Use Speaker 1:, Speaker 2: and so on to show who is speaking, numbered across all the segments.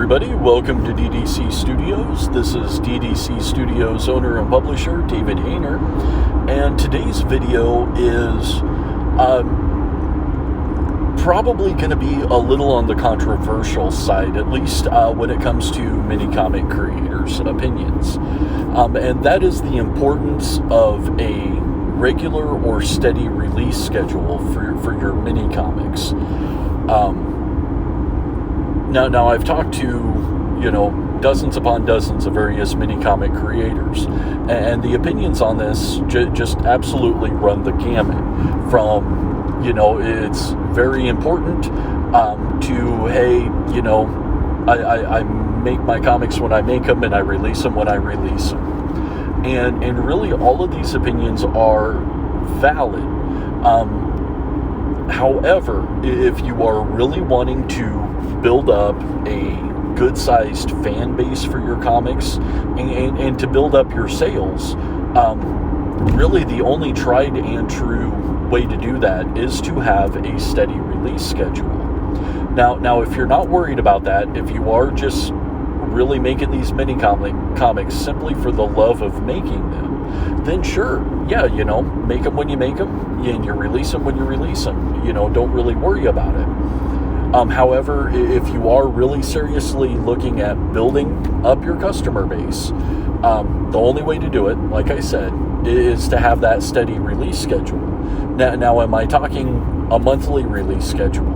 Speaker 1: everybody, welcome to DDC Studios. This is DDC Studios owner and publisher David Hayner, and today's video is probably going to be a little on the controversial side, at least when it comes to mini comic creators' opinions, and that is the importance of a regular or steady release schedule for your mini comics. Now I've talked to, dozens upon dozens of various mini comic creators, and the opinions on this just absolutely run the gamut from, it's very important, to, hey, I make my comics when I make them and I release them when I release them. And really all of these opinions are valid. However, if you are really wanting to build up a good-sized fan base for your comics and to build up your sales, really the only tried and true way to do that is to have a steady release schedule. Now, if you're not worried about that, if you are just really making these mini comics simply for the love of making them, then sure, yeah, make them when you make them, and you release them when you release them. Don't really worry about it. However, if you are really seriously looking at building up your customer base, the only way to do it, like I said, is to have that steady release schedule. Now, am I talking a monthly release schedule?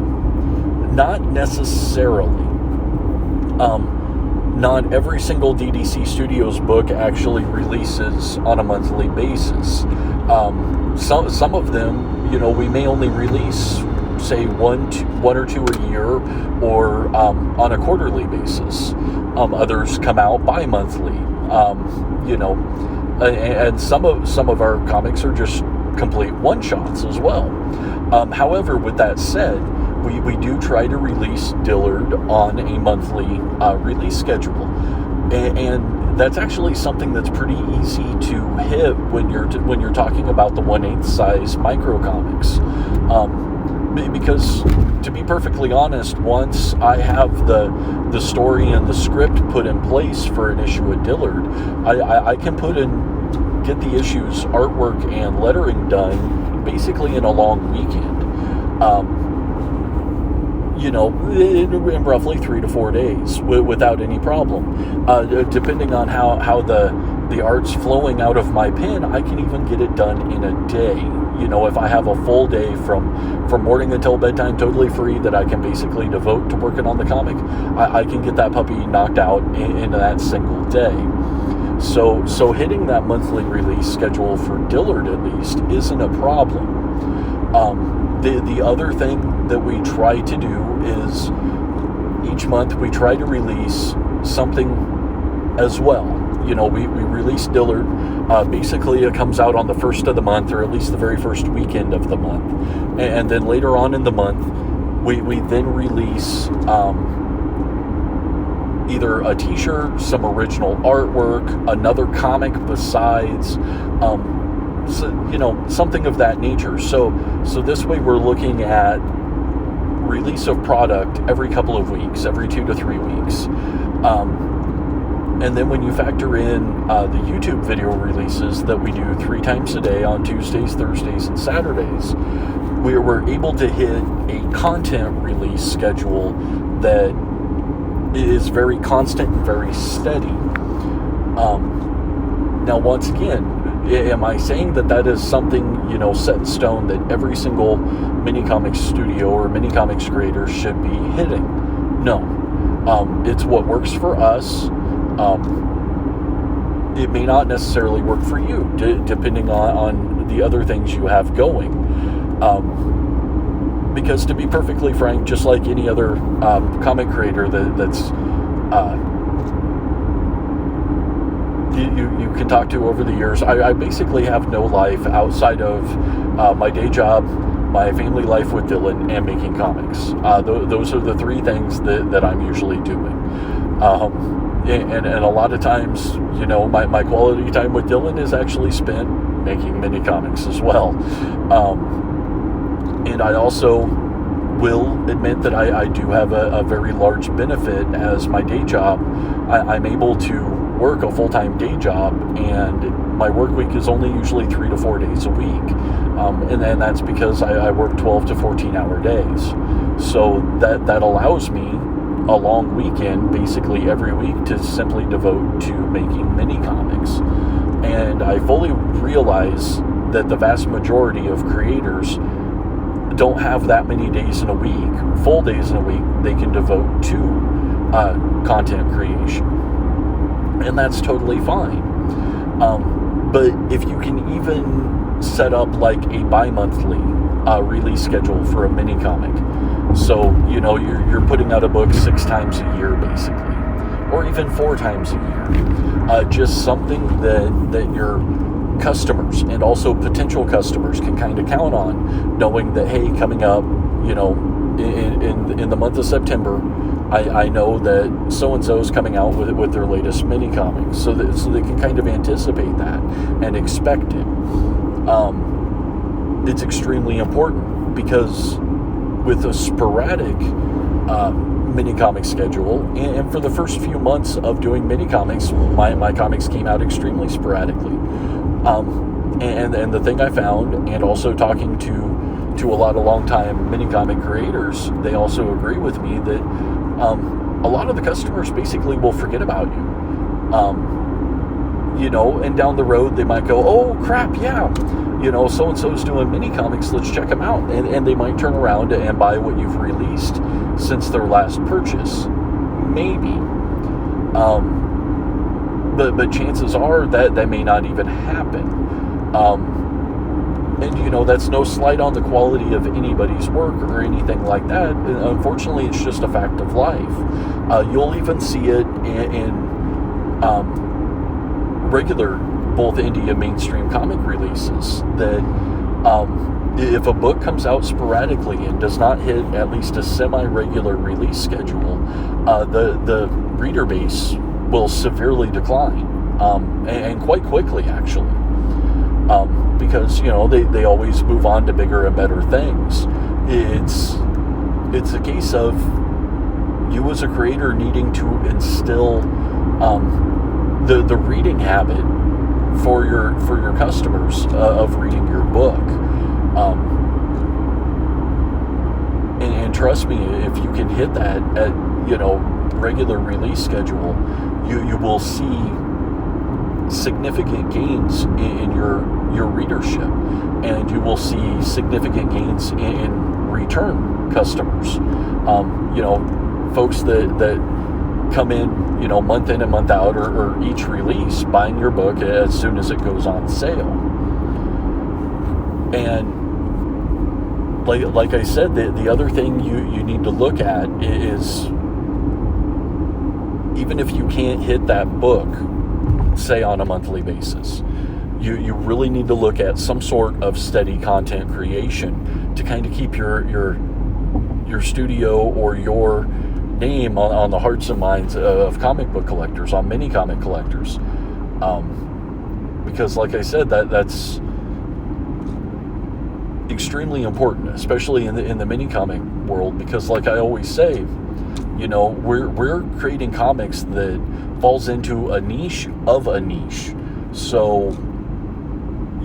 Speaker 1: Not necessarily. Not every single DDC Studios book actually releases on a monthly basis. Some of them, we may only release, say, one or two a year, or on a quarterly basis. Others come out bi-monthly. And some of our comics are just complete one-shots as well. However, with that said, we do try to release Dillard on a monthly release schedule, and that's actually something that's pretty easy to hit when you're talking about the 1/8 size micro comics. Because, to be perfectly honest, once I have the story and the script put in place for an issue of Dillard, I can get the issues, artwork, and lettering done basically in a long weekend. In roughly 3 to 4 days without any problem. Depending on how the art's flowing out of my pen, I can even get it done in a day. If I have a full day from morning until bedtime totally free that I can basically devote to working on the comic, I can get that puppy knocked out in that single day. So hitting that monthly release schedule for Dillard at least isn't a problem. The other thing that we try to do is each month we try to release something as well. We release Dillard. Basically, it comes out on the first of the month, or at least the very first weekend of the month. And then later on in the month, we then release either a t-shirt, some original artwork, another comic besides, something of that nature. So this way we're looking at release of product every couple of weeks, every 2 to 3 weeks. And then when you factor in the YouTube video releases that we do 3 times a day on Tuesdays, Thursdays, and Saturdays, we're able to hit a content release schedule that is very constant and very steady. Now, once again, am I saying that is something, set in stone that every single mini comics studio or mini comics creator should be hitting? No. It's what works for us. It may not necessarily work for you, depending on the other things you have going. Because to be perfectly frank, just like any other comic creator that's you can talk to over the years, I basically have no life outside of my day job, my family life with Dylan, and making comics. Those are the 3 things that I'm usually doing. And a lot of times, my quality time with Dylan is actually spent making mini comics as well. And I also will admit that I do have a very large benefit as my day job. I'm able to work a full-time day job, and my work week is only usually 3 to 4 days a week. And then that's because I work 12 to 14-hour days. So that allows me a long weekend basically every week to simply devote to making mini comics. And I fully realize that the vast majority of creators don't have that many days in a week, full days in a week, they can devote to content creation. And that's totally fine. But if you can even set up like a bi-monthly release schedule for a mini comic, so you're putting out a book 6 times a year basically, or even 4 times a year, just something that your customers and also potential customers can kind of count on, knowing that, hey, coming up, in the month of September, I know that so-and-so is coming out with their latest mini comics, so they can kind of anticipate that and expect it. It's extremely important, because with a sporadic mini comic schedule, and for the first few months of doing mini comics, my comics came out extremely sporadically. And the thing I found, and also talking to a lot of longtime mini comic creators, they also agree with me that a lot of the customers basically will forget about you. And down the road they might go, oh crap, yeah, so-and-so's doing mini comics, let's check them out. And they might turn around and buy what you've released since their last purchase. Maybe. But chances are that may not even happen. And that's no slight on the quality of anybody's work or anything like that. Unfortunately, it's just a fact of life. You'll even see it in regular, both indie and mainstream comic releases, that if a book comes out sporadically and does not hit at least a semi-regular release schedule, the reader base will severely decline, and quite quickly, actually. Because they always move on to bigger and better things. It's a case of you as a creator needing to instill the reading habit for your customers of reading your book. And trust me, if you can hit that at regular release schedule, you will see significant gains in your readership, and you will see significant gains in return customers. Folks that come in, month in and month out, or each release, buying your book as soon as it goes on sale. And like I said, the other thing you need to look at is, even if you can't hit that book, say on a monthly basis, you really need to look at some sort of steady content creation to kind of keep your studio or your name on the hearts and minds of comic book collectors, on mini comic collectors, because like I said, that's extremely important, especially in the mini comic world, because like I always say, we're creating comics that falls into a niche of a niche. So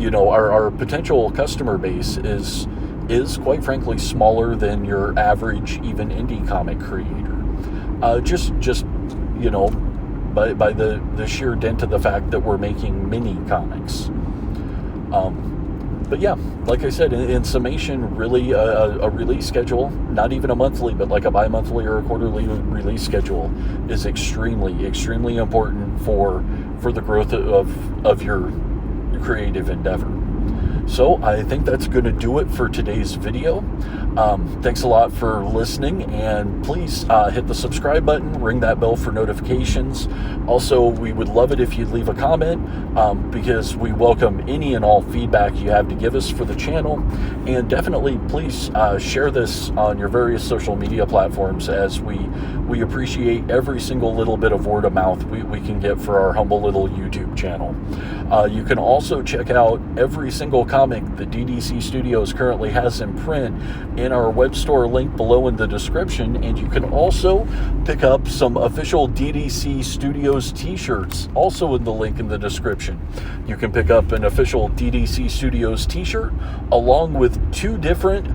Speaker 1: our potential customer base is quite frankly smaller than your average even indie comic creator, just by the sheer dint of the fact that we're making mini comics. But yeah, like I said, in summation, really a release schedule, not even a monthly, but like a bi-monthly or a quarterly release schedule, is extremely, extremely important for the growth of your creative endeavor. So I think that's going to do it for today's video. Thanks a lot for listening, and please hit the subscribe button, ring that bell for notifications. Also, we would love it if you'd leave a comment, because we welcome any and all feedback you have to give us for the channel. And definitely please share this on your various social media platforms, as we appreciate every single little bit of word of mouth we can get for our humble little YouTube channel. You can also check out every single comic comic that DDC Studios currently has in print in our Webstore link below in the description. And you can also pick up some official DDC Studios t-shirts, also in the link in the description. You can pick up an official DDC Studios t-shirt along with 2 different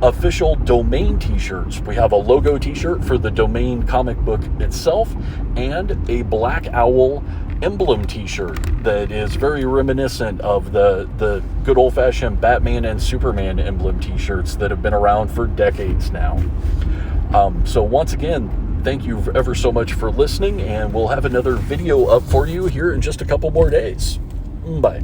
Speaker 1: official domain t-shirts. We have a logo t-shirt for the domain comic book itself and a Black Owl emblem t-shirt that is very reminiscent of the good old-fashioned Batman and Superman emblem t-shirts that have been around for decades now. So once again, thank you ever so much for listening, and we'll have another video up for you here in just a couple more days. Bye.